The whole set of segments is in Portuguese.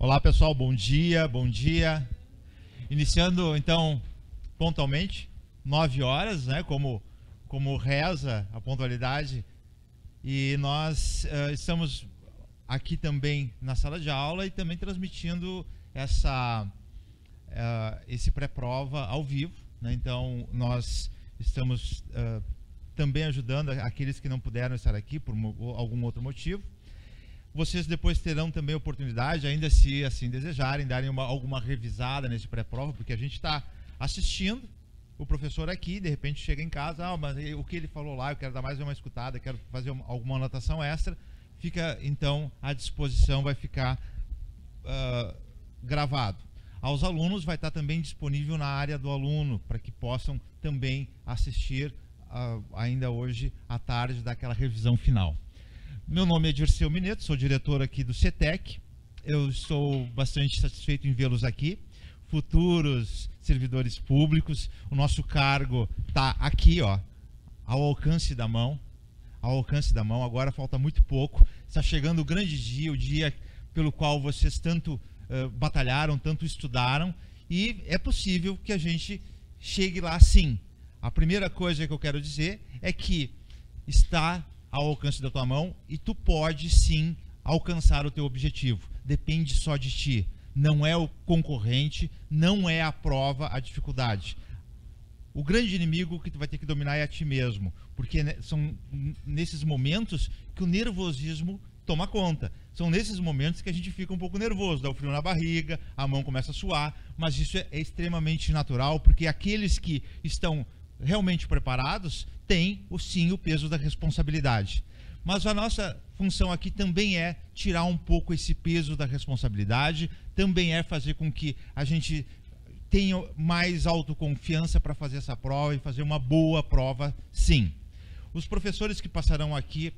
Olá pessoal, bom dia, bom dia. Iniciando então pontualmente, 9 horas, né, como reza a pontualidade. E nós estamos aqui também na sala de aula e também transmitindo esse pré-prova ao vivo, né? Então nós estamos também ajudando aqueles que não puderam estar aqui por algum outro motivo. Vocês depois terão também a oportunidade, ainda se assim desejarem, darem alguma revisada nesse pré-prova, porque a gente está assistindo o professor aqui, de repente chega em casa, mas o que ele falou lá, eu quero dar mais uma escutada, quero fazer alguma anotação extra, fica então à disposição, vai ficar gravado. Aos alunos vai estar também disponível na área do aluno, para que possam também assistir ainda hoje à tarde daquela revisão final. Meu nome é Dirceu Mineto, sou diretor aqui do CETEC. Eu estou bastante satisfeito em vê-los aqui. Futuros servidores públicos, o nosso cargo está aqui, ó, ao alcance da mão. Ao alcance da mão, agora falta muito pouco. Está chegando o grande dia, o dia pelo qual vocês tanto batalharam, tanto estudaram. E é possível que a gente chegue lá sim. A primeira coisa que eu quero dizer é que está ao alcance da tua mão e tu pode sim alcançar o teu objetivo. Depende só de ti. Não é o concorrente, não é a prova, a dificuldade. O grande inimigo que tu vai ter que dominar é a ti mesmo, porque são nesses momentos que o nervosismo toma conta. São nesses momentos que a gente fica um pouco nervoso, dá o frio na barriga, a mão começa a suar, mas isso é extremamente natural, porque aqueles que estão realmente preparados têm sim o peso da responsabilidade. Mas a nossa função aqui também é tirar um pouco esse peso da responsabilidade, também é fazer com que a gente tenha mais autoconfiança para fazer essa prova e fazer uma boa prova, sim. Os professores que passarão aqui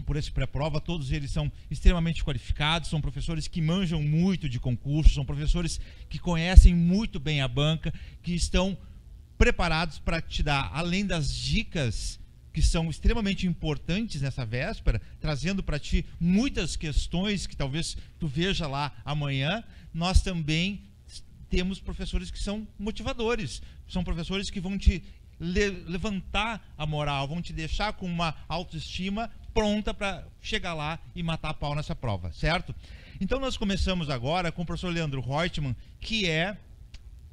por esse pré-prova, todos eles são extremamente qualificados, são professores que manjam muito de concurso, são professores que conhecem muito bem a banca, que estão preparados para te dar, além das dicas que são extremamente importantes nessa véspera, trazendo para ti muitas questões que talvez tu veja lá amanhã. Nós também temos professores que são motivadores, são professores que vão te levantar a moral, vão te deixar com uma autoestima pronta para chegar lá e matar a pau nessa prova, certo? Então nós começamos agora com o professor Leandro Reutemann, que é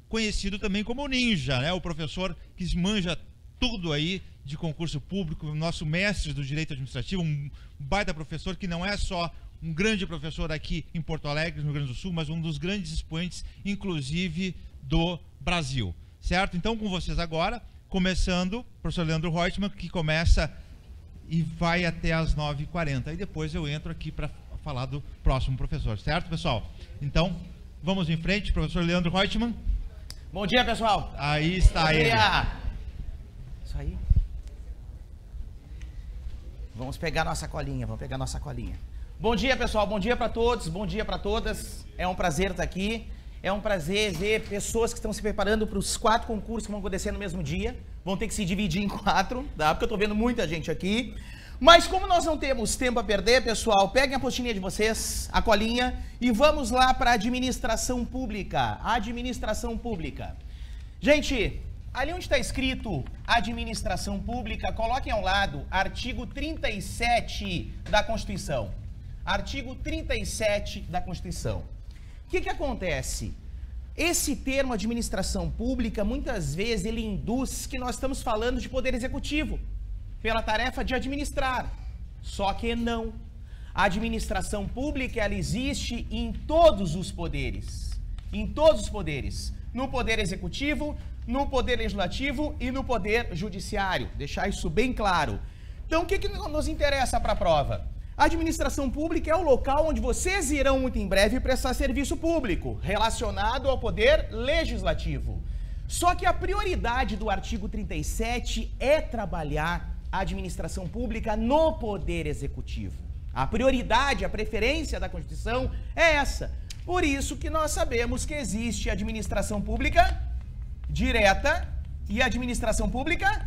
conhecido também como o Ninja, né? O professor que manja tudo aí de concurso público, nosso mestre do direito administrativo, um baita professor que não é só um grande professor aqui em Porto Alegre, no Rio Grande do Sul, mas um dos grandes expoentes, inclusive, do Brasil, certo? Então, com vocês agora, começando, o professor Leandro Reutemann, que começa e vai até às 9h40, e depois eu entro aqui para falar do próximo professor, certo, pessoal? Então, vamos em frente, professor Leandro Reutemann. Bom dia, pessoal. Aí está ele. Isso aí. Vamos pegar nossa colinha, Bom dia, pessoal, bom dia para todos, bom dia para todas. É um prazer estar aqui. É um prazer ver pessoas que estão se preparando para os 4 concursos que vão acontecer no mesmo dia. Vão ter que se dividir em 4, tá? Porque eu estou vendo muita gente aqui. Mas como nós não temos tempo a perder, pessoal, peguem a apostilinha de vocês, a colinha, e vamos lá para a administração pública. Administração pública. Gente, ali onde está escrito administração pública, coloquem ao lado artigo 37 da Constituição. Artigo 37 da Constituição. O que acontece? Esse termo administração pública, muitas vezes, ele induz que nós estamos falando de poder executivo, pela tarefa de administrar. Só que não. A administração pública, ela existe em todos os poderes. Em todos os poderes. No poder executivo, no poder legislativo e no poder judiciário. Deixar isso bem claro. Então, o que nos interessa para a prova? A administração pública é o local onde vocês irão muito em breve prestar serviço público, relacionado ao poder legislativo. Só que a prioridade do artigo 37 é trabalhar a administração pública no poder executivo. A prioridade, a preferência da Constituição é essa. Por isso que nós sabemos que existe administração pública direta e administração pública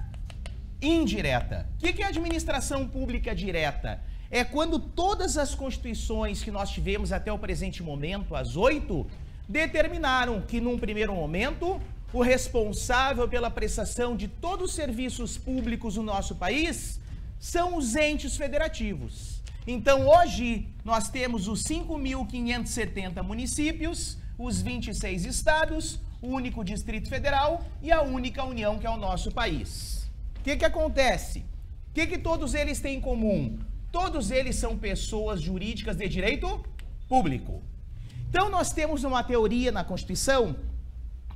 indireta. O que é administração pública direta? é quando todas as constituições que nós tivemos até o presente momento, as 8, determinaram que, num primeiro momento, o responsável pela prestação de todos os serviços públicos no nosso país são os entes federativos. Então, hoje, nós temos os 5.570 municípios, os 26 estados, o único Distrito Federal e a única União, que é o nosso país. O que acontece? O que todos eles têm em comum? Todos eles são pessoas jurídicas de direito público. Então, nós temos uma teoria na Constituição,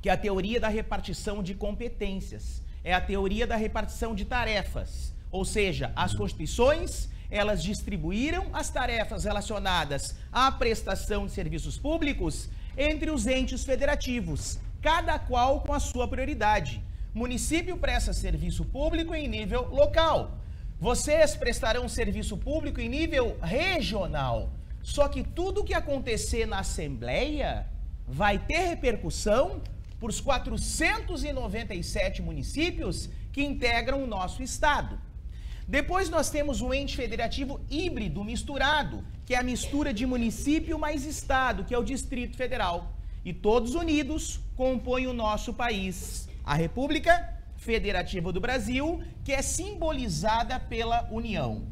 que é a teoria da repartição de competências. É a teoria da repartição de tarefas. Ou seja, as constituições, elas distribuíram as tarefas relacionadas à prestação de serviços públicos entre os entes federativos, cada qual com a sua prioridade. Município presta serviço público em nível local. Vocês prestarão serviço público em nível regional. Só que tudo que acontecer na Assembleia vai ter repercussão para os 497 municípios que integram o nosso estado. Depois nós temos um ente federativo híbrido, misturado, que é a mistura de município mais estado, que é o Distrito Federal. E todos unidos compõem o nosso país, a República Federativa do Brasil, que é simbolizada pela União.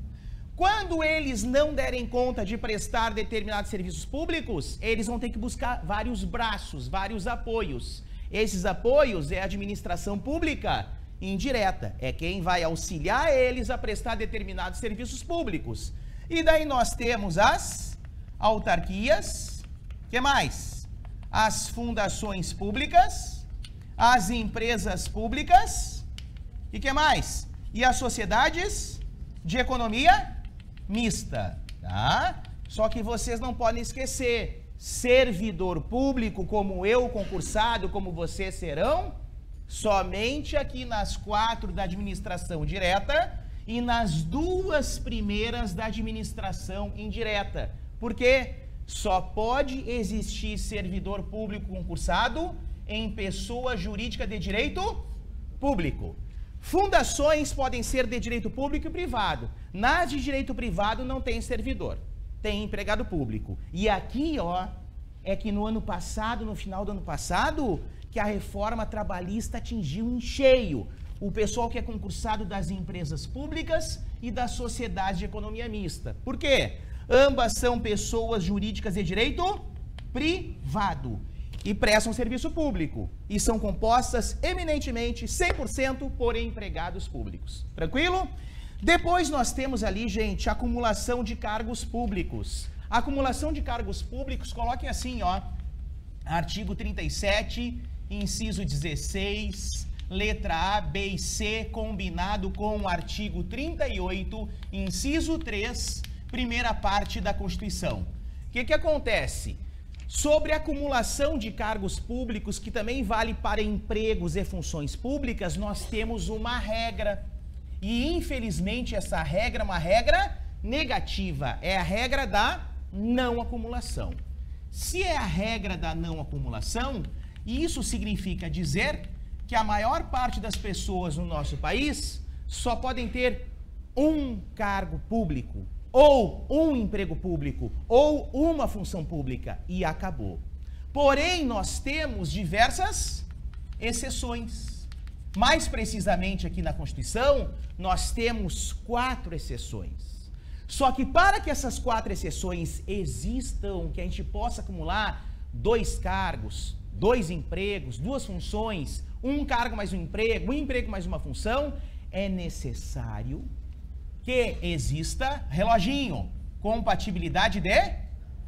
Quando eles não derem conta de prestar determinados serviços públicos, eles vão ter que buscar vários braços, vários apoios. Esses apoios é a administração pública indireta, é quem vai auxiliar eles a prestar determinados serviços públicos. E daí nós temos as autarquias, que mais? As fundações públicas, as empresas públicas, e que mais? E as sociedades de economia mista, tá? Só que vocês não podem esquecer, servidor público, como eu, concursado, como vocês serão, somente aqui nas 4 da administração direta e nas 2 primeiras da administração indireta. Porque só pode existir servidor público concursado em pessoa jurídica de direito público. Fundações podem ser de direito público e privado. Nas de direito privado não tem servidor, tem empregado público. E aqui, ó, é que no ano passado, no final do ano passado, que a reforma trabalhista atingiu em cheio o pessoal que é concursado das empresas públicas e das sociedades de economia mista. Por quê? Ambas são pessoas jurídicas de direito privado e prestam serviço público e são compostas eminentemente 100% por empregados públicos. Tranquilo? Depois nós temos ali, gente, a acumulação de cargos públicos. A acumulação de cargos públicos, coloquem assim, ó, artigo 37, inciso 16, letra A, B e C, combinado com o artigo 38, inciso 3, primeira parte da Constituição. O que acontece? Sobre a acumulação de cargos públicos, que também vale para empregos e funções públicas, nós temos uma regra. E, infelizmente, essa regra é uma regra negativa. É a regra da não acumulação. Se é a regra da não acumulação, isso significa dizer que a maior parte das pessoas no nosso país só podem ter um cargo público, ou um emprego público, ou uma função pública, e acabou. Porém, nós temos diversas exceções. Mais precisamente aqui na Constituição, nós temos 4 exceções. Só que para que essas 4 exceções existam, que a gente possa acumular 2 cargos, 2 empregos, 2 funções, um cargo mais um emprego mais uma função, é necessário que exista, reloginho, compatibilidade de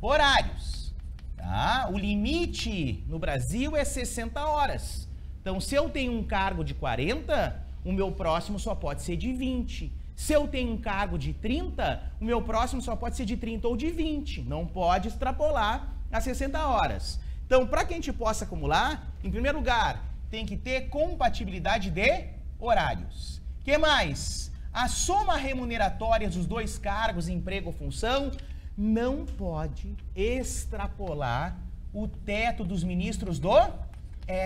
horários. Tá? O limite no Brasil é 60 horas. Então, se eu tenho um cargo de 40, o meu próximo só pode ser de 20. Se eu tenho um cargo de 30, o meu próximo só pode ser de 30 ou de 20. Não pode extrapolar as 60 horas. Então, para que a gente possa acumular, em primeiro lugar, tem que ter compatibilidade de horários. O que mais? A soma remuneratória dos 2 cargos, emprego ou função, não pode extrapolar o teto dos ministros do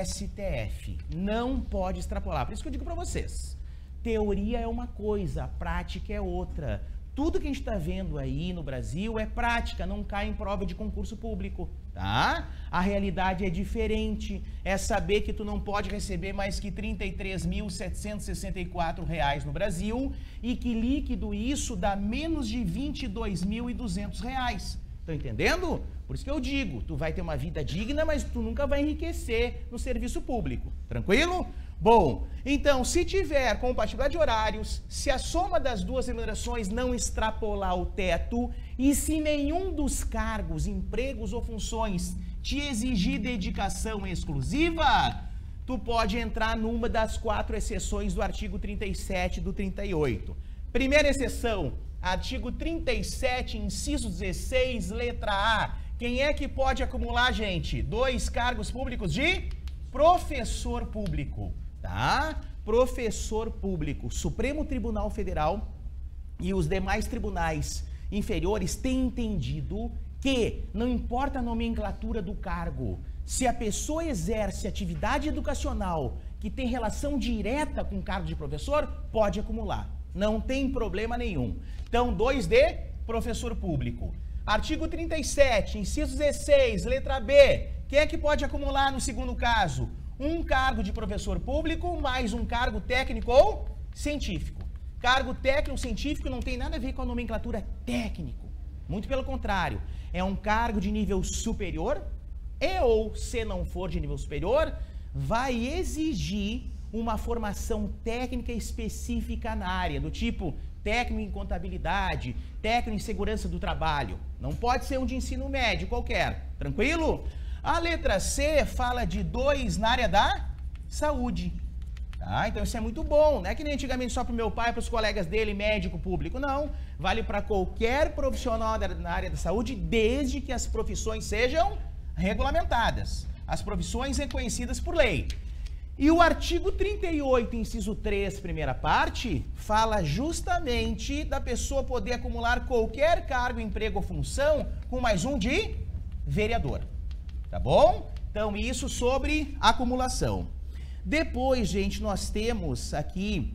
STF. Não pode extrapolar. Por isso que eu digo para vocês, teoria é uma coisa, prática é outra. Tudo que a gente está vendo aí no Brasil é prática, não cai em prova de concurso público, tá? A realidade é diferente, é saber que tu não pode receber mais que R$ 33.764 no Brasil e que líquido isso dá menos de R$ 22.200. Estão entendendo? Por isso que eu digo, tu vai ter uma vida digna, mas tu nunca vai enriquecer no serviço público, tranquilo? Bom, então, se tiver compatibilidade de horários, se a soma das duas remunerações não extrapolar o teto e se nenhum dos cargos, empregos ou funções te exigir dedicação exclusiva, tu pode entrar numa das 4 exceções do artigo 37 do 38. Primeira exceção, artigo 37, inciso 16, letra A. Quem é que pode acumular, gente? 2 cargos públicos de professor público. Tá? Professor público, Supremo Tribunal Federal e os demais tribunais inferiores têm entendido que não importa a nomenclatura do cargo, se a pessoa exerce atividade educacional que tem relação direta com o cargo de professor, pode acumular. Não tem problema nenhum. Então, 2D, professor público. Artigo 37, inciso 16, letra B. Quem é que pode acumular no segundo caso? Um cargo de professor público mais um cargo técnico ou científico. Cargo técnico ou científico não tem nada a ver com a nomenclatura técnico. Muito pelo contrário. É um cargo de nível superior e ou, se não for de nível superior, vai exigir uma formação técnica específica na área, do tipo técnico em contabilidade, técnico em segurança do trabalho. Não pode ser um de ensino médio qualquer. Tranquilo? A letra C fala de 2 na área da saúde. Tá? Então isso é muito bom. Não é que nem antigamente só para o meu pai, para os colegas dele, médico público. Não. Vale para qualquer profissional na área da saúde, desde que as profissões sejam regulamentadas. As profissões reconhecidas por lei. E o artigo 38, inciso 3, primeira parte, fala justamente da pessoa poder acumular qualquer cargo, emprego ou função com mais um de vereador. Tá bom? Então, isso sobre acumulação. Depois, gente, nós temos aqui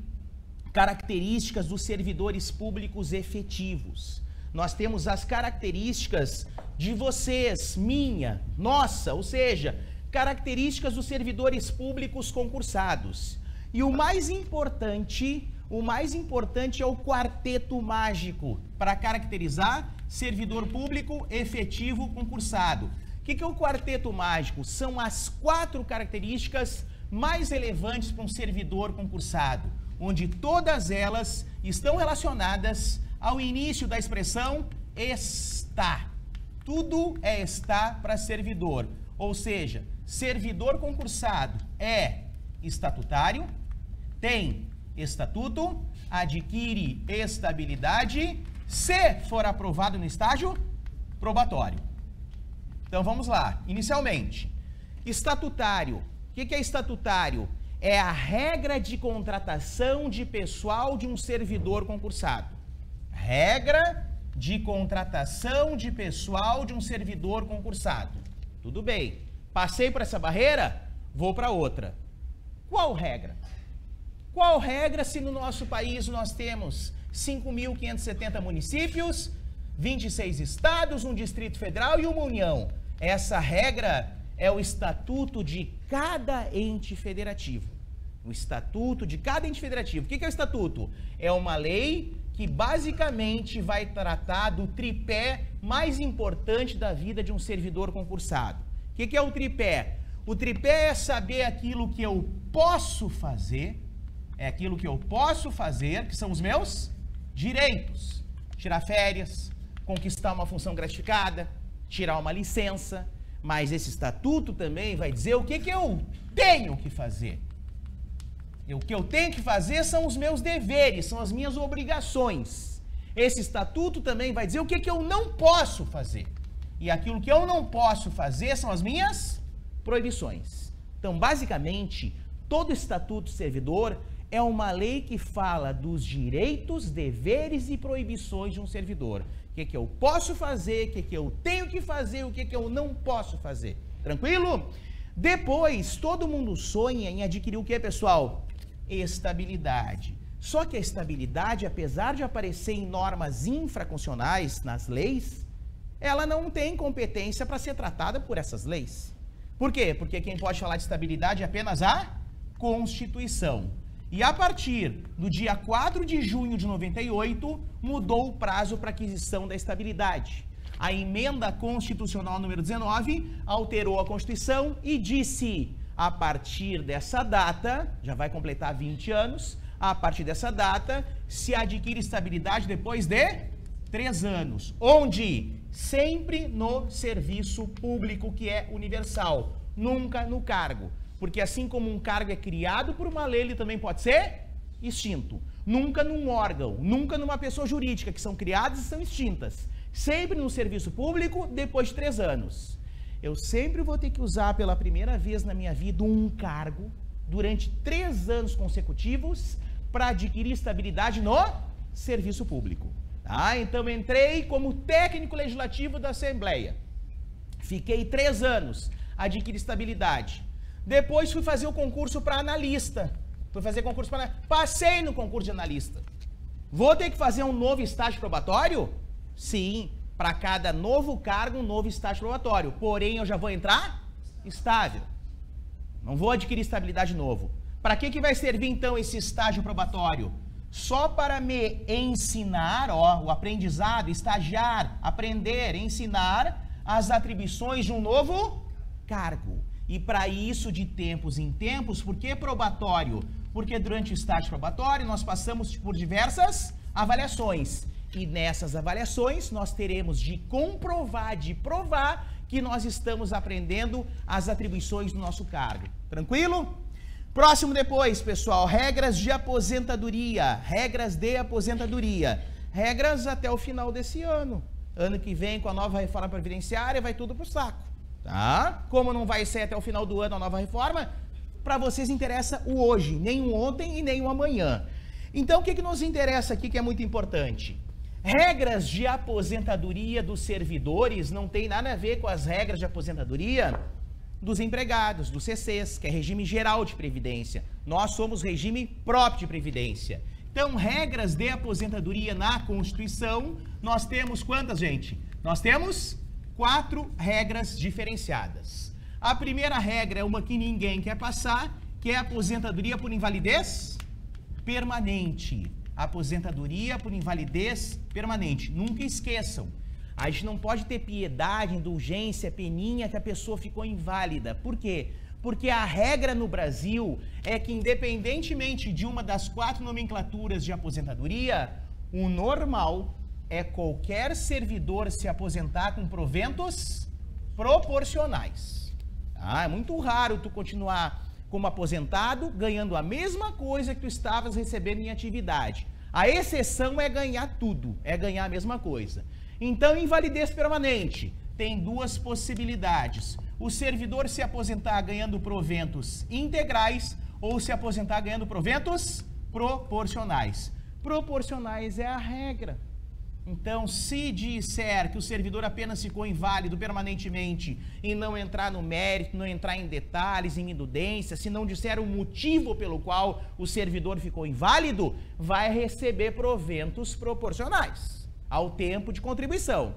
características dos servidores públicos efetivos. Nós temos as características de vocês, minha, nossa, ou seja, características dos servidores públicos concursados. E o mais importante é o quarteto mágico para caracterizar servidor público efetivo concursado. O que é o quarteto mágico? São as 4 características mais relevantes para um servidor concursado, onde todas elas estão relacionadas ao início da expressão está. Tudo é está para servidor, ou seja, servidor concursado é estatutário, tem estatuto, adquire estabilidade, se for aprovado no estágio probatório. Então vamos lá, inicialmente, estatutário. O que é estatutário? É a regra de contratação de pessoal de um servidor concursado. Regra de contratação de pessoal de um servidor concursado. Tudo bem. Passei por essa barreira, vou para outra. Qual regra? Qual regra se no nosso país nós temos 5.570 municípios, 26 estados, um Distrito Federal e uma União? Essa regra é o estatuto de cada ente federativo. O estatuto de cada ente federativo. O que é o estatuto? É uma lei que basicamente vai tratar do tripé mais importante da vida de um servidor concursado. O que é o tripé? O tripé é saber aquilo que eu posso fazer, que são os meus direitos. Tirar férias, conquistar uma função gratificada, tirar uma licença. Mas esse estatuto também vai dizer o que eu tenho que fazer. O que eu tenho que fazer são os meus deveres, são as minhas obrigações. Esse estatuto também vai dizer o que eu não posso fazer. E aquilo que eu não posso fazer são as minhas proibições. Então, basicamente, todo estatuto servidor é uma lei que fala dos direitos, deveres e proibições de um servidor. O que eu posso fazer, o que eu tenho que fazer, o que eu não posso fazer. Tranquilo? Depois, todo mundo sonha em adquirir o que, pessoal? Estabilidade. Só que a estabilidade, apesar de aparecer em normas infraconstitucionais, nas leis, ela não tem competência para ser tratada por essas leis. Por quê? Porque quem pode falar de estabilidade é apenas a Constituição. E a partir do dia 4 de junho de 98, mudou o prazo para aquisição da estabilidade. A emenda constitucional número 19 alterou a Constituição e disse, a partir dessa data, já vai completar 20 anos, a partir dessa data, se adquire estabilidade depois de 3 anos, onde sempre no serviço público, que é universal, nunca no cargo. Porque assim como um cargo é criado por uma lei, ele também pode ser extinto. Nunca num órgão, nunca numa pessoa jurídica, que são criadas e são extintas. Sempre no serviço público, depois de 3 anos. Eu sempre vou ter que usar pela primeira vez na minha vida um cargo durante 3 anos consecutivos para adquirir estabilidade no serviço público. Tá? Então, entrei como técnico legislativo da Assembleia. Fiquei 3 anos, adquiri estabilidade. Depois fui fazer o concurso para analista. Passei no concurso de analista. Vou ter que fazer um novo estágio probatório? Sim, para cada novo cargo, um novo estágio probatório. Porém, eu já vou entrar estável. Não vou adquirir estabilidade novo. Para que vai servir, então, esse estágio probatório? Só para me ensinar, o aprendizado, estagiar, aprender, ensinar as atribuições de um novo cargo. E para isso, de tempos em tempos, por que probatório? Porque durante o estágio probatório, nós passamos por diversas avaliações. E nessas avaliações, nós teremos de comprovar, de provar que nós estamos aprendendo as atribuições do nosso cargo. Tranquilo? Próximo depois, pessoal, regras de aposentadoria. Regras de aposentadoria. Regras até o final desse ano. Ano que vem, com a nova reforma previdenciária, vai tudo pro saco. Tá? Como não vai ser até o final do ano a nova reforma, para vocês interessa o hoje, nem o ontem e nem o amanhã. Então, o que nos interessa aqui que é muito importante? Regras de aposentadoria dos servidores não tem nada a ver com as regras de aposentadoria dos empregados, dos CCs, que é regime geral de previdência. Nós somos regime próprio de previdência. Então, regras de aposentadoria na Constituição, nós temos quantas, gente? Nós temos 4 regras diferenciadas. A primeira regra é uma que ninguém quer passar, que é a aposentadoria por invalidez permanente. Aposentadoria por invalidez permanente. Nunca esqueçam. A gente não pode ter piedade, indulgência, peninha que a pessoa ficou inválida. Por quê? Porque a regra no Brasil é que, independentemente de uma das 4 nomenclaturas de aposentadoria, o normal é qualquer servidor se aposentar com proventos proporcionais. É muito raro tu continuar como aposentado ganhando a mesma coisa que tu estavas recebendo em atividade. A exceção é ganhar tudo, é ganhar a mesma coisa. Então, invalidez permanente tem 2 possibilidades. O servidor se aposentar ganhando proventos integrais ou se aposentar ganhando proventos proporcionais. Proporcionais é a regra. Então, se disser que o servidor apenas ficou inválido permanentemente e não entrar no mérito, não entrar em detalhes, em indudência, se não disser o motivo pelo qual o servidor ficou inválido, vai receber proventos proporcionais ao tempo de contribuição.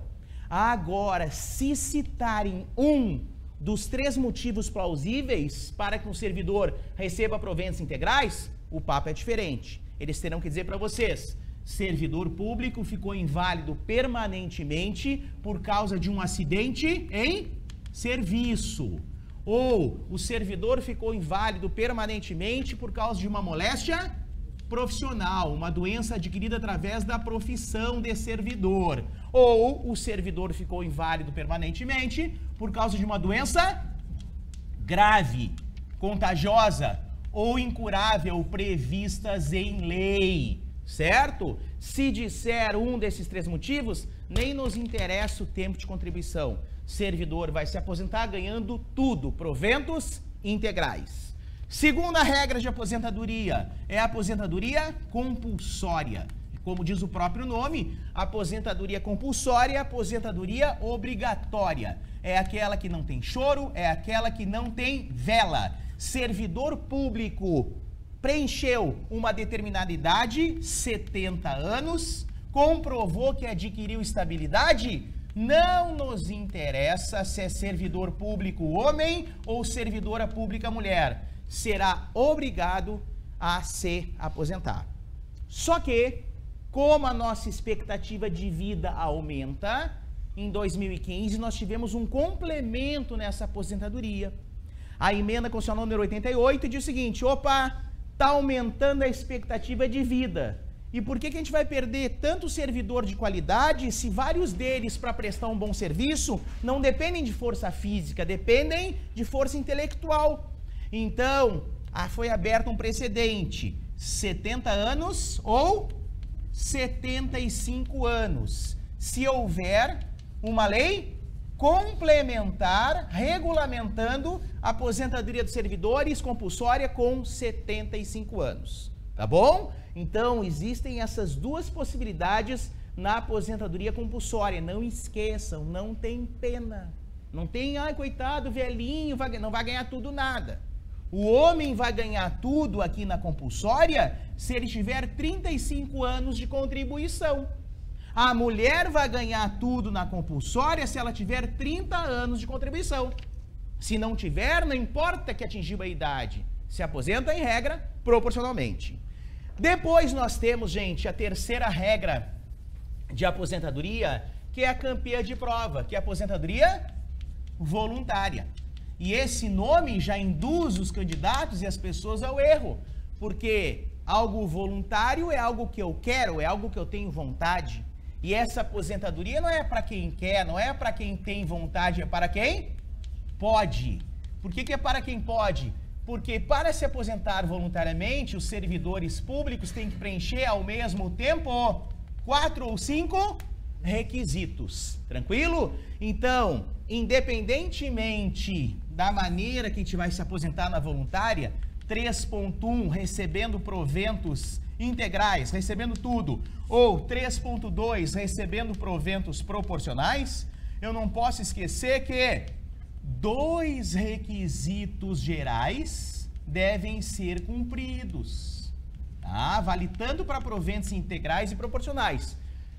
Agora, se citarem um dos 3 motivos plausíveis para que um servidor receba proventos integrais, o papo é diferente. Eles terão que dizer para vocês: servidor público ficou inválido permanentemente por causa de um acidente em serviço. Ou o servidor ficou inválido permanentemente por causa de uma moléstia profissional, uma doença adquirida através da profissão de servidor. Ou o servidor ficou inválido permanentemente por causa de uma doença grave, contagiosa ou incurável previstas em lei. Certo? Se disser um desses 3 motivos, nem nos interessa o tempo de contribuição. Servidor vai se aposentar ganhando tudo, proventos integrais. Segunda regra de aposentadoria é a aposentadoria compulsória. Como diz o próprio nome, aposentadoria compulsória, aposentadoria obrigatória. É aquela que não tem choro, é aquela que não tem vela. Servidor público preencheu uma determinada idade, 70 anos, comprovou que adquiriu estabilidade, não nos interessa se é servidor público homem ou servidora pública mulher, será obrigado a se aposentar. Só que, como a nossa expectativa de vida aumenta, em 2015 nós tivemos um complemento nessa aposentadoria. A emenda constitucional número 88 diz o seguinte: opa, está aumentando a expectativa de vida. E por que a gente vai perder tanto servidor de qualidade se vários deles, para prestar um bom serviço, não dependem de força física, dependem de força intelectual? Então, foi aberto um precedente: 70 anos ou 75 anos. Se houver uma lei complementar, regulamentando a aposentadoria dos servidores compulsória com 75 anos. Tá bom? Então, existem essas duas possibilidades na aposentadoria compulsória. Não esqueçam, não tem pena. Não tem, ai, coitado, velhinho, não vai ganhar tudo nada. O homem vai ganhar tudo aqui na compulsória se ele tiver 35 anos de contribuição. A mulher vai ganhar tudo na compulsória se ela tiver 30 anos de contribuição. Se não tiver, não importa que atingiu a idade, se aposenta em regra proporcionalmente. Depois nós temos, gente, a terceira regra de aposentadoria, que é a campeã de prova, que é a aposentadoria voluntária. E esse nome já induz os candidatos e as pessoas ao erro, porque algo voluntário é algo que eu quero, é algo que eu tenho vontade. E essa aposentadoria não é para quem quer, não é para quem tem vontade, é para quem pode. Por que é para quem pode? Porque para se aposentar voluntariamente, os servidores públicos têm que preencher ao mesmo tempo 4 ou 5 requisitos. Tranquilo? Então, independentemente da maneira que a gente vai se aposentar na voluntária, 3.1, recebendo proventos integrais, recebendo tudo, ou 3.2, recebendo proventos proporcionais, eu não posso esquecer que 2 requisitos gerais devem ser cumpridos. Tá? Vale tanto para proventos integrais e proporcionais.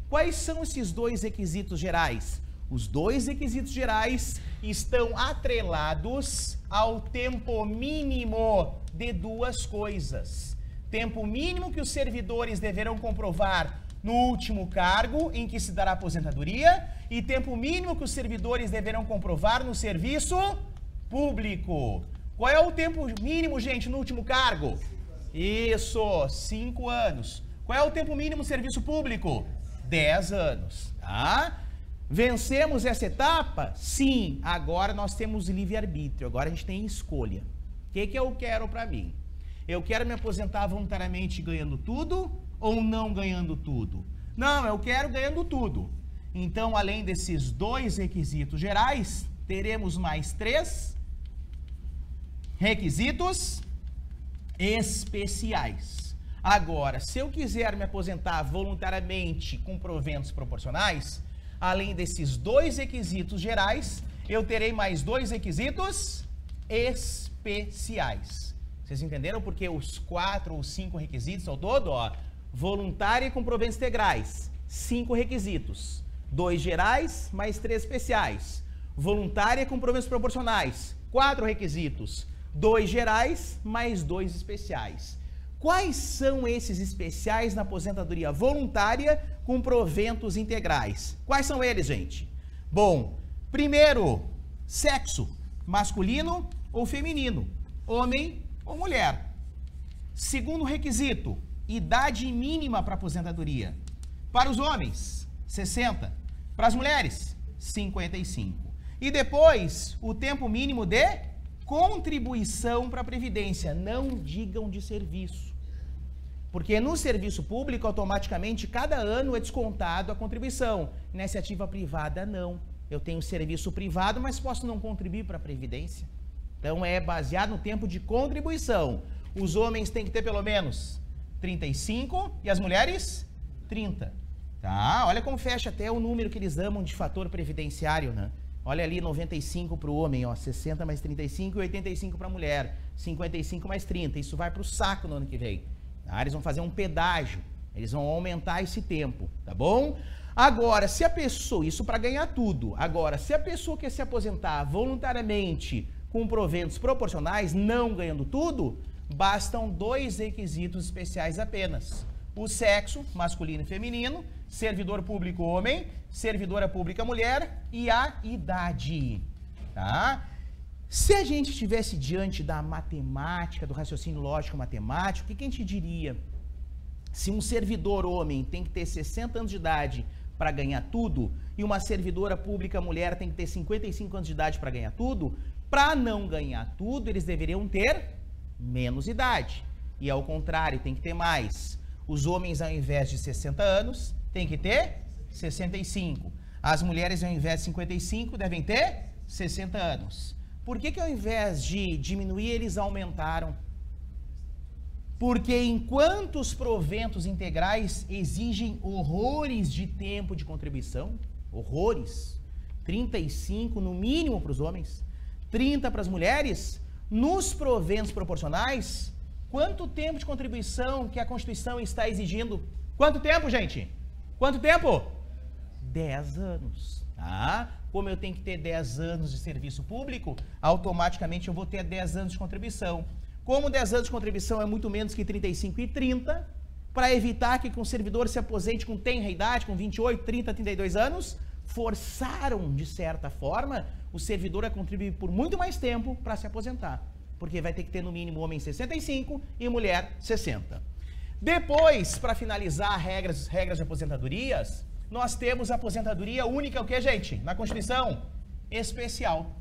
Quais são esses 2 requisitos gerais? Os 2 requisitos gerais estão atrelados ao tempo mínimo de 2 coisas. Tempo mínimo que os servidores deverão comprovar no último cargo em que se dará aposentadoria e tempo mínimo que os servidores deverão comprovar no serviço público. Qual é o tempo mínimo, gente, no último cargo? Isso, 5 anos. Qual é o tempo mínimo no serviço público? 10 anos, tá? Vencemos essa etapa? Sim, agora nós temos livre-arbítrio, agora a gente tem escolha. O que eu quero para mim? Eu quero me aposentar voluntariamente ganhando tudo ou não ganhando tudo? Não, eu quero ganhando tudo. Então, além desses 2 requisitos gerais, teremos mais 3 requisitos especiais. Agora, se eu quiser me aposentar voluntariamente com proventos proporcionais, além desses 2 requisitos gerais, eu terei mais 2 requisitos especiais. Vocês entenderam? Porque os 4 ou 5 requisitos ao todo, ó, voluntária com proventos integrais, 5 requisitos. 2 gerais, mais 3 especiais. Voluntária com proventos proporcionais, 4 requisitos. 2 gerais, mais 2 especiais. Quais são esses especiais na aposentadoria voluntária com proventos integrais? Quais são eles, gente? Bom, primeiro, sexo, masculino ou feminino, homem ou mulher. Segundo requisito, idade mínima para aposentadoria. Para os homens, 60. Para as mulheres, 55. E depois, o tempo mínimo de contribuição para a Previdência. Não digam de serviço. Porque no serviço público, automaticamente, cada ano é descontado a contribuição. Na iniciativa privada, não. Eu tenho serviço privado, mas posso não contribuir para a Previdência. Então, é baseado no tempo de contribuição. Os homens têm que ter pelo menos 35 e as mulheres 30. Tá? Olha como fecha até o número que eles amam de fator previdenciário, né? Olha ali, 95 para o homem, ó, 60 mais 35 e 85 para a mulher, 55 mais 30. Isso vai para o saco no ano que vem. Tá? Eles vão fazer um pedágio, eles vão aumentar esse tempo, tá bom? Agora, se a pessoa, isso para ganhar tudo, agora, se a pessoa quer se aposentar voluntariamente com proventos proporcionais, não ganhando tudo, bastam 2 requisitos especiais apenas. O sexo, masculino e feminino, servidor público homem, servidora pública mulher e a idade, tá? Se a gente estivesse diante da matemática, do raciocínio lógico matemático, o que a gente diria? Se um servidor homem tem que ter 60 anos de idade para ganhar tudo e uma servidora pública mulher tem que ter 55 anos de idade para ganhar tudo, para não ganhar tudo, eles deveriam ter menos idade. E ao contrário, tem que ter mais. Os homens, ao invés de 60 anos, tem que ter 65. As mulheres, ao invés de 55, devem ter 60 anos. Por que ao invés de diminuir, eles aumentaram? Porque enquanto os proventos integrais exigem horrores de tempo de contribuição, horrores, 35 no mínimo para os homens, 30 para as mulheres, nos proventos proporcionais, quanto tempo de contribuição que a Constituição está exigindo? Quanto tempo, gente? Quanto tempo? 10 anos. Tá? Como eu tenho que ter 10 anos de serviço público, automaticamente eu vou ter 10 anos de contribuição. Como 10 anos de contribuição é muito menos que 35 e 30, para evitar que um servidor se aposente com tenra idade, com 28, 30, 32 anos, forçaram, de certa forma, o servidor a contribuir por muito mais tempo para se aposentar. Porque vai ter que ter no mínimo homem 65 e mulher 60. Depois, para finalizar regras de aposentadorias, nós temos a aposentadoria única, o que, gente? Na Constituição? Especial.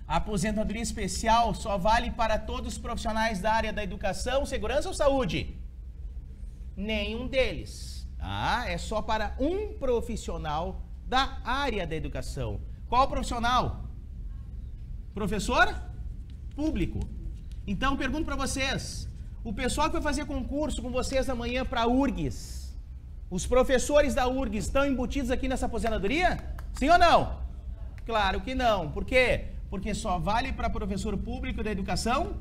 A aposentadoria especial só vale para todos os profissionais da área da educação, segurança ou saúde? Nenhum deles. Tá? É só para um profissional da área da educação. Qual profissional? Professor público. Então, pergunto para vocês, o pessoal que vai fazer concurso com vocês amanhã para a URGS, os professores da URGS estão embutidos aqui nessa aposentadoria? Sim ou não? Claro que não. Por quê? Porque só vale para professor público da educação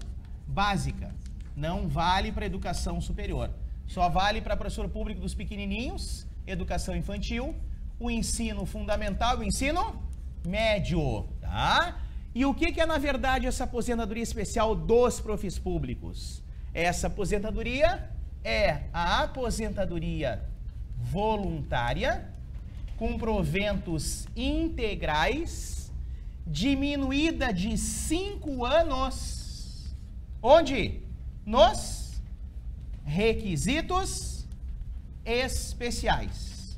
básica. Não vale para educação superior. Só vale para professor público dos pequenininhos, educação infantil, o ensino fundamental e o ensino médio, tá? E o que é, na verdade, essa aposentadoria especial dos profis públicos? Essa aposentadoria é a aposentadoria voluntária, com proventos integrais, diminuída de 5 anos. Onde? Nos requisitos especiais.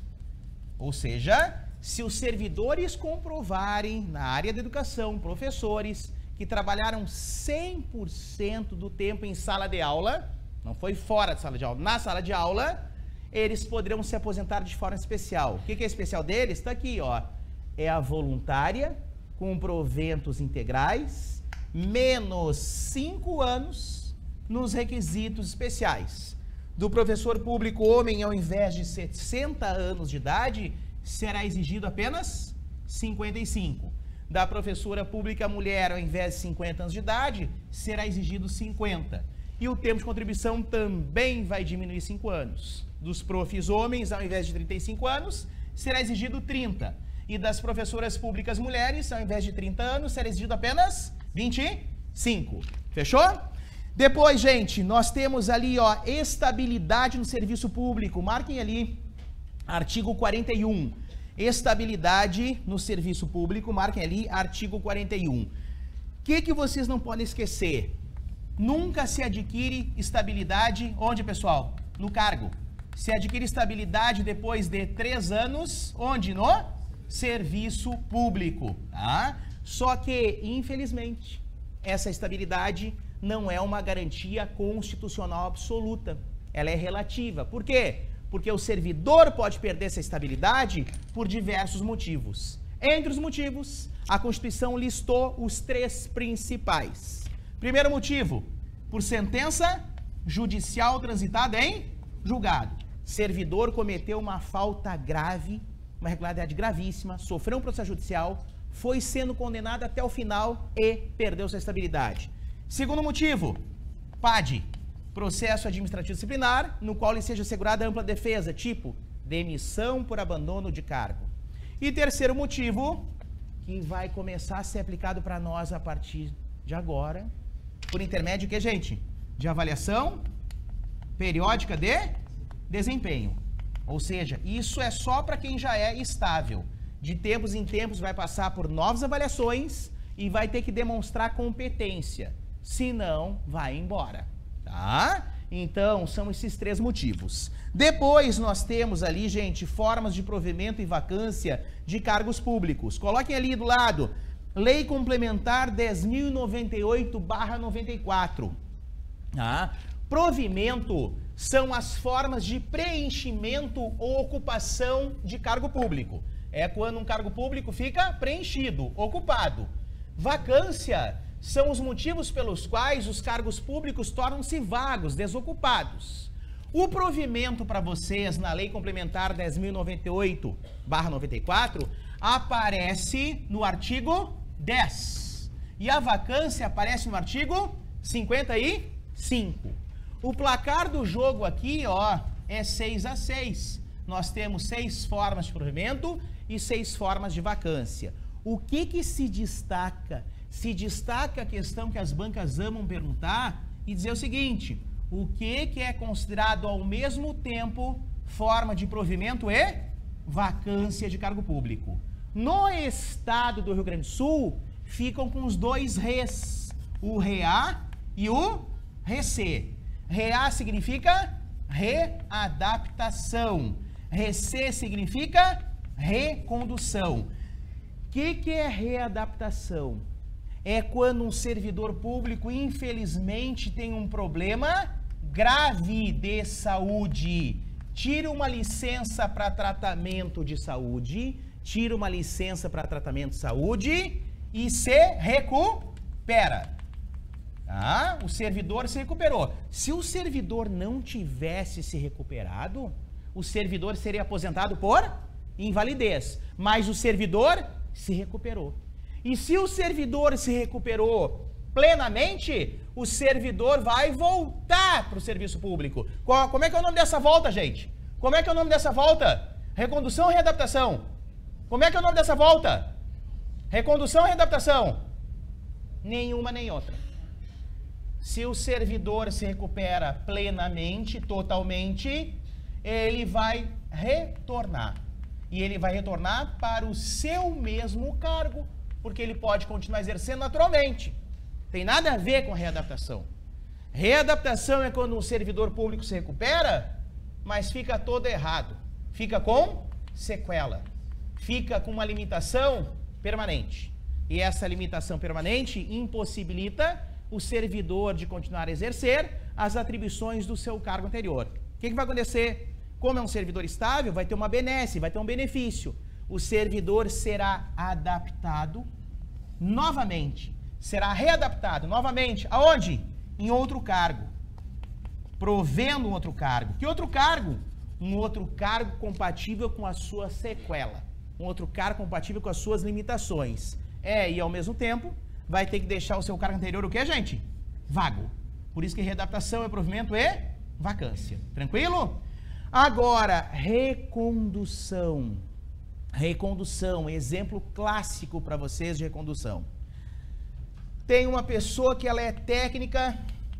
Ou seja, se os servidores comprovarem na área da educação, professores, que trabalharam 100% do tempo em sala de aula, não foi fora de sala de aula, na sala de aula, eles poderão se aposentar de forma especial. O que é especial deles? Está aqui, ó. É a voluntária, com proventos integrais, menos 5 anos nos requisitos especiais. Do professor público homem, ao invés de 60 anos de idade, será exigido apenas 55. Da professora pública mulher, ao invés de 50 anos de idade, será exigido 50. E o tempo de contribuição também vai diminuir 5 anos. Dos profis homens, ao invés de 35 anos, será exigido 30. E das professoras públicas mulheres, ao invés de 30 anos, será exigido apenas 25. Fechou? Depois, gente, nós temos ali, ó, estabilidade no serviço público. Marquem ali, artigo 41. Estabilidade no serviço público, marquem ali, artigo 41. O que vocês não podem esquecer? Nunca se adquire estabilidade, onde, pessoal? No cargo. Se adquire estabilidade depois de 3 anos, onde? No serviço público, tá? Só que, infelizmente, essa estabilidade não é uma garantia constitucional absoluta. Ela é relativa. Por quê? Porque o servidor pode perder essa estabilidade por diversos motivos. Entre os motivos, a Constituição listou os 3 principais. Primeiro motivo, por sentença judicial transitada em julgado. Servidor cometeu uma falta grave uma irregularidade gravíssima, sofreu um processo judicial, foi sendo condenado até o final e perdeu sua estabilidade. Segundo motivo, PAD, processo administrativo disciplinar, no qual lhe seja assegurada ampla defesa, tipo demissão por abandono de cargo. E terceiro motivo, que vai começar a ser aplicado para nós a partir de agora, por intermédio de que, gente? De avaliação periódica de desempenho. Ou seja, isso é só para quem já é estável. De tempos em tempos vai passar por novas avaliações e vai ter que demonstrar competência. Se não, vai embora. Tá? Então, são esses três motivos. Depois nós temos ali, gente, formas de provimento e vacância de cargos públicos. Coloquem ali do lado, Lei Complementar 10.098/94. Tá? Provimento são as formas de preenchimento ou ocupação de cargo público. É quando um cargo público fica preenchido, ocupado. Vacância são os motivos pelos quais os cargos públicos tornam-se vagos, desocupados. O provimento para vocês na Lei Complementar 10.098/94 aparece no artigo 10. E a vacância aparece no artigo 55. O placar do jogo aqui, ó, é 6-6. Nós temos 6 formas de provimento e 6 formas de vacância. O que se destaca? Se destaca a questão que as bancas amam perguntar e dizer o seguinte: o que é considerado ao mesmo tempo forma de provimento e vacância de cargo público? No estado do Rio Grande do Sul, ficam com os dois REs, o REA e o REC. REA significa readaptação, REC significa recondução. O que é readaptação? É quando um servidor público, infelizmente, tem um problema grave de saúde. Tira uma licença para tratamento de saúde, e se recupera. Tá? O servidor se recuperou. Se o servidor não tivesse se recuperado, o servidor seria aposentado por invalidez. Mas o servidor se recuperou. E se o servidor se recuperou plenamente, o servidor vai voltar para o serviço público. Como é que é o nome dessa volta, gente? Como é que é o nome dessa volta? Recondução ou readaptação? Como é que é o nome dessa volta? Recondução ou readaptação? Nenhuma nem outra. Se o servidor se recupera plenamente, totalmente, ele vai retornar. E ele vai retornar para o seu mesmo cargo, porque ele pode continuar exercendo naturalmente. Tem nada a ver com readaptação. Readaptação é quando um servidor público se recupera, mas fica todo errado. Fica com sequela. Fica com uma limitação permanente. E essa limitação permanente impossibilita o servidor de continuar a exercer as atribuições do seu cargo anterior. O que vai acontecer? Como é um servidor estável, vai ter uma benesse, vai ter um benefício. O servidor será adaptado novamente, será readaptado novamente. Aonde? Em outro cargo. Provendo um outro cargo. Que outro cargo? Um outro cargo compatível com a sua sequela. Um outro cargo compatível com as suas limitações. E ao mesmo tempo, vai ter que deixar o seu cargo anterior o quê, gente? Vago. Por isso que readaptação é provimento e vacância. Tranquilo? Agora, recondução. Recondução, exemplo clássico para vocês de recondução. Tem uma pessoa que ela é técnica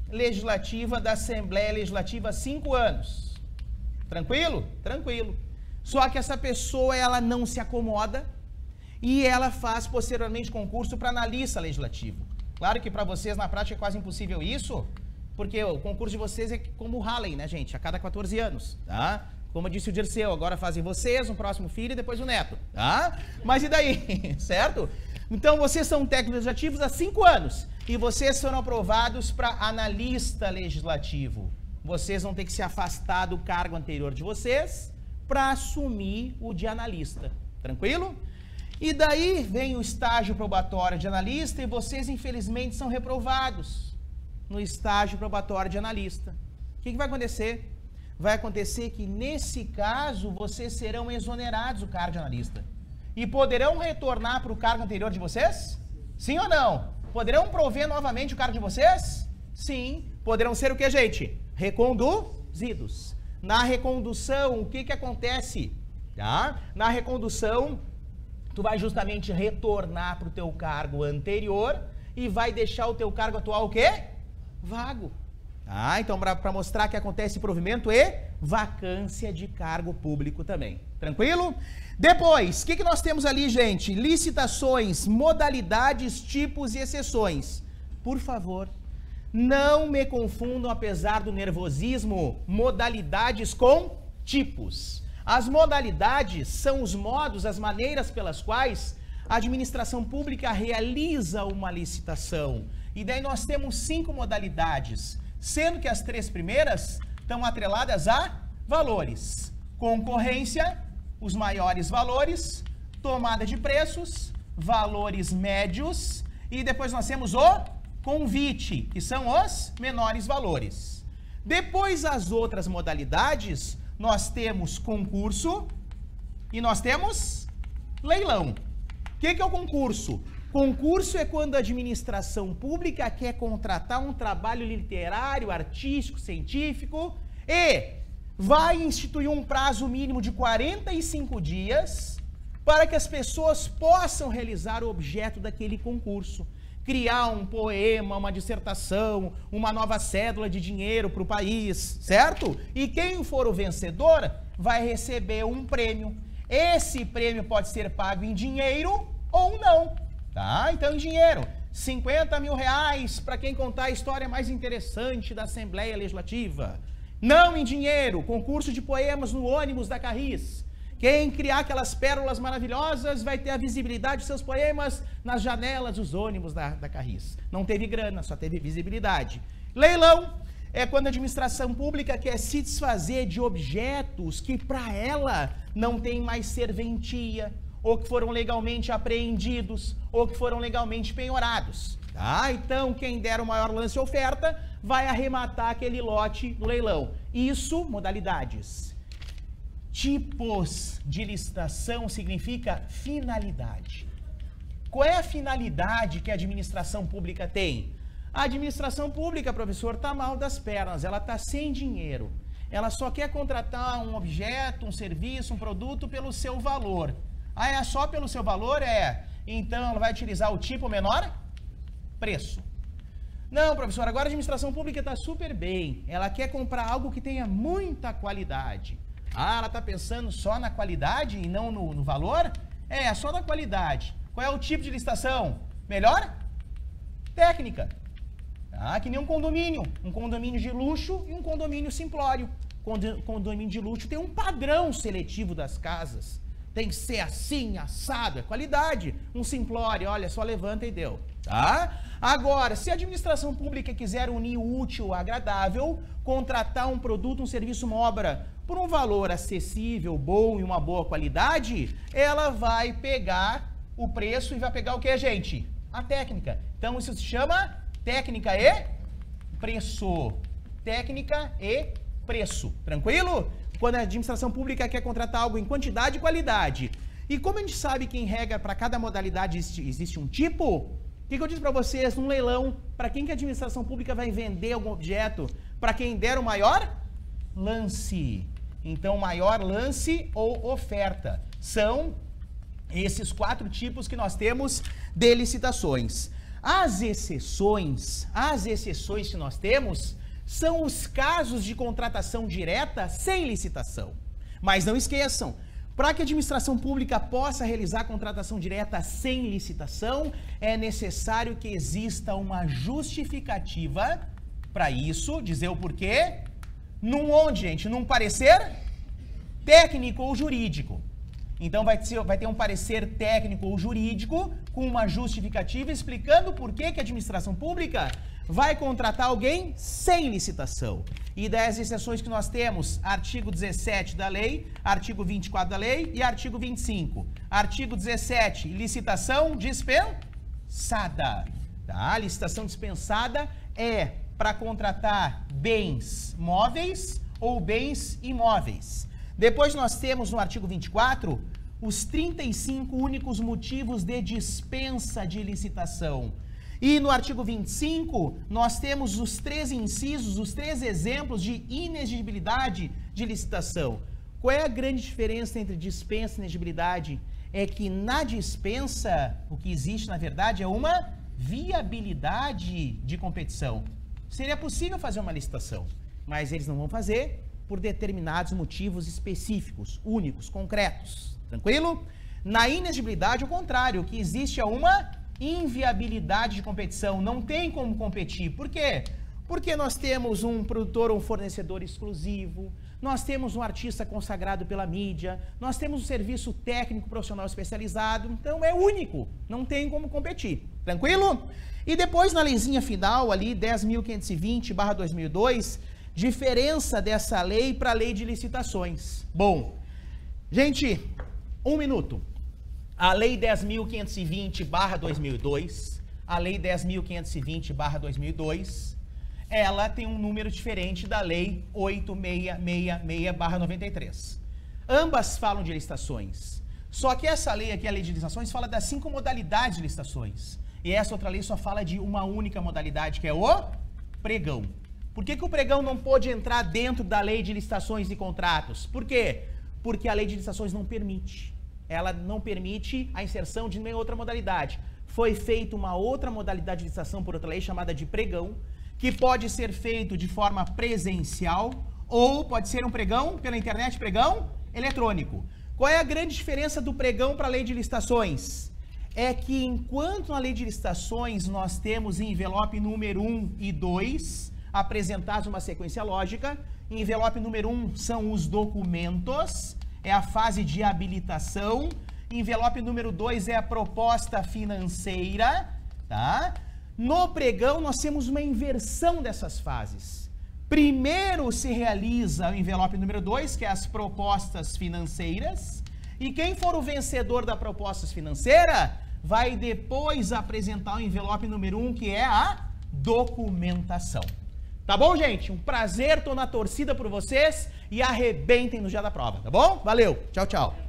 legislativa da Assembleia Legislativa há 5 anos. Tranquilo? Tranquilo. Só que essa pessoa, ela não se acomoda e ela faz posteriormente concurso para analista legislativo. Claro que para vocês na prática é quase impossível isso, porque o concurso de vocês é como o Halley, né, gente? A cada 14 anos, tá? Como disse o Dirceu, agora fazem vocês, um próximo filho e depois o neto, tá? Mas e daí, certo? Então vocês são técnicos legislativos há 5 anos e vocês foram aprovados para analista legislativo. Vocês vão ter que se afastar do cargo anterior de vocês para assumir o de analista. Tranquilo? E daí vem o estágio probatório de analista e vocês, infelizmente, são reprovados no estágio probatório de analista. O que vai acontecer? vai acontecer que, nesse caso, vocês serão exonerados do cargo de analista. E poderão retornar para o cargo anterior de vocês? Sim ou não? Poderão prover novamente o cargo de vocês? Sim. Poderão ser o que, gente? Reconduzidos. Na recondução, o que acontece? Tá? Na recondução, tu vai justamente retornar para o teu cargo anterior e vai deixar o teu cargo atual o quê? Vago. Ah, então para mostrar que acontece provimento e vacância de cargo público também. Tranquilo? Depois, o que nós temos ali, gente? Licitações, modalidades, tipos e exceções. Por favor, não me confundam, apesar do nervosismo, modalidades com tipos. As modalidades são os modos, as maneiras pelas quais a administração pública realiza uma licitação. E daí nós temos 5 modalidades, sendo que as 3 primeiras estão atreladas a valores. Concorrência, os maiores valores, tomada de preços, valores médios, e depois nós temos o convite, que são os menores valores. Depois as outras modalidades, nós temos concurso e nós temos leilão. O que é o concurso? Concurso é quando a administração pública quer contratar um trabalho literário, artístico, científico e vai instituir um prazo mínimo de 45 dias para que as pessoas possam realizar o objeto daquele concurso. Criar um poema, uma dissertação, uma nova cédula de dinheiro para o país, certo? E quem for o vencedor vai receber um prêmio. Esse prêmio pode ser pago em dinheiro ou não, tá? Então, em dinheiro, 50 mil reais para quem contar a história mais interessante da Assembleia Legislativa. Não em dinheiro, concurso de poemas no ônibus da Carris. Quem criar aquelas pérolas maravilhosas vai ter a visibilidade de seus poemas nas janelas dos ônibus da Carris. Não teve grana, só teve visibilidade. Leilão é quando a administração pública quer se desfazer de objetos que para ela não tem mais serventia, ou que foram legalmente apreendidos, ou que foram legalmente penhorados. Tá? Então, quem der o maior lance oferta vai arrematar aquele lote no leilão. Isso, modalidades. Tipos de licitação significa finalidade. Qual é a finalidade que a administração pública tem? A administração pública, professor, está mal das pernas, ela está sem dinheiro. Ela só quer contratar um objeto, um serviço, um produto pelo seu valor. Ah, é só pelo seu valor? É. Então, ela vai utilizar o tipo menor preço. Não, professor, agora a administração pública está super bem. Ela quer comprar algo que tenha muita qualidade. Ah, ela está pensando só na qualidade e não no valor? É, só na qualidade. Qual é o tipo de licitação? Melhor? Técnica. Ah, que nem um condomínio. Um condomínio de luxo e um condomínio simplório. Condomínio de luxo tem um padrão seletivo das casas. Tem que ser assim, assado, é qualidade. Um simplório, olha, só levanta e deu. Tá? Agora, se a administração pública quiser unir o útil ao agradável, contratar um produto, um serviço, uma obra por um valor acessível, bom e uma boa qualidade, ela vai pegar o preço e vai pegar o que, gente? A técnica. Então, isso se chama técnica e preço. Técnica e preço. Tranquilo? Quando a administração pública quer contratar algo em quantidade e qualidade. E como a gente sabe que, em regra, para cada modalidade existe um tipo, o que eu disse para vocês? Num leilão, para quem que a administração pública vai vender algum objeto? Para quem der o maior lance. Então, maior lance ou oferta. São esses 4 tipos que nós temos de licitações. As exceções que nós temos são os casos de contratação direta sem licitação. Mas não esqueçam, para que a administração pública possa realizar contratação direta sem licitação, é necessário que exista uma justificativa para isso, dizer o porquê, onde, gente? Num parecer técnico ou jurídico. Então vai ter um parecer técnico ou jurídico com uma justificativa explicando por que a administração pública vai contratar alguém sem licitação. E das exceções que nós temos, artigo 17 da lei, artigo 24 da lei e artigo 25. Artigo 17, licitação dispensada. Tá? Licitação dispensada é para contratar bens móveis ou bens imóveis. Depois nós temos no artigo 24 os 35 únicos motivos de dispensa de licitação. E no artigo 25 nós temos os 3 incisos, os 3 exemplos de inexigibilidade de licitação. Qual é a grande diferença entre dispensa e inexigibilidade? É que na dispensa o que existe na verdade é uma viabilidade de competição. Seria possível fazer uma licitação, mas eles não vão fazer por determinados motivos específicos, únicos, concretos. Tranquilo? Na inexigibilidade, o contrário, o que existe é uma inviabilidade de competição, não tem como competir. Por quê? Porque nós temos um produtor ou um fornecedor exclusivo, nós temos um artista consagrado pela mídia, nós temos um serviço técnico profissional especializado, então é único, não tem como competir. Tranquilo? E depois na leizinha final ali, 10.520/2002, diferença dessa lei para a lei de licitações. Bom, gente, 1 minuto. A lei 10.520/2002, a lei 10.520/2002, ela tem um número diferente da lei 8666/93. Ambas falam de licitações. Só que essa lei aqui, a lei de licitações, fala das 5 modalidades de licitações. E essa outra lei só fala de uma única modalidade, que é o pregão. Por que o pregão não pôde entrar dentro da lei de licitações e contratos? Por quê? Porque a lei de licitações não permite. Ela não permite a inserção de nenhuma outra modalidade. Foi feita uma outra modalidade de licitação por outra lei chamada de pregão, que pode ser feito de forma presencial ou pode ser um pregão pela internet, pregão eletrônico. Qual é a grande diferença do pregão para a lei de licitações? É que enquanto na lei de licitações nós temos em envelope número 1 e 2 apresentados uma sequência lógica, em envelope número 1 são os documentos, é a fase de habilitação, envelope número 2 é a proposta financeira, tá? No pregão nós temos uma inversão dessas fases. Primeiro se realiza o envelope número 2, que é as propostas financeiras, e quem for o vencedor da proposta financeira vai depois apresentar o envelope número 1, que é a documentação. Tá bom, gente? Um prazer, tô na torcida por vocês e arrebentem no dia da prova, tá bom? Valeu, tchau, tchau.